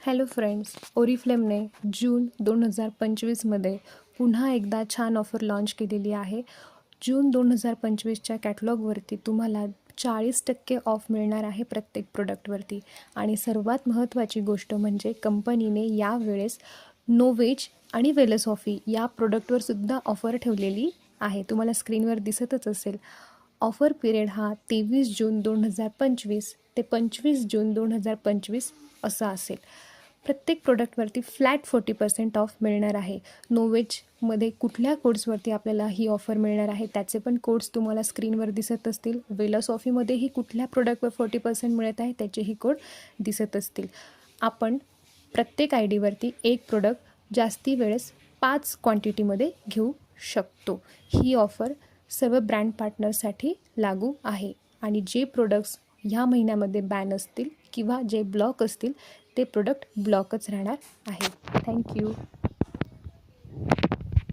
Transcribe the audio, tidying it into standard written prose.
Hello friends, ओरिफ्लेमने जून 2025मध्ये पुन्हा एकदा छान ऑफर लॉन्च केलेली आहे. जून 2025च्या कॅटलॉगवरती तुम्हाला 40% ऑफ मिळणार आहे प्रत्येक प्रोडक्टवरती. आणि सर्वात महत्त्वाची गोष्ट म्हणजे कंपनीने यावेळेस नोवेज आणि वेलसॉफी या प्रोडक्टवरसुद्धा ऑफर ठेवलेली आहे. तुम्हाला स्क्रीनवर दिसतच असेल. ऑफर पिरियड हा 23 जून 2025 ते 25 जून 2025 असा असेल. प्रत्येक प्रोडक्टवरती फ्लॅट 40% ऑफ मिळणार आहे. नोवेजमध्ये कुठल्या कोड्सवरती आपल्याला ही ऑफर मिळणार आहे त्याचे पण कोड्स तुम्हाला स्क्रीनवर दिसत असतील. वेलसॉफीमध्येही कुठल्या प्रोडक्टवर 40% मिळत आहे त्याचेही कोड दिसत असतील. आपण प्रत्येक आय डीवरती एक प्रोडक्ट जास्ती वेळेस 5 क्वांटिटीमध्ये घेऊ शकतो. ही ऑफर सर्व ब्रँड पार्टनर्ससाठी लागू आहे आणि जे प्रोडक्ट्स ह्या महिन्यामध्ये बॅन असतील किंवा जे ब्लॉक असतील ते प्रोडक्ट ब्लॉकच राहणार आहे. थँक्यू.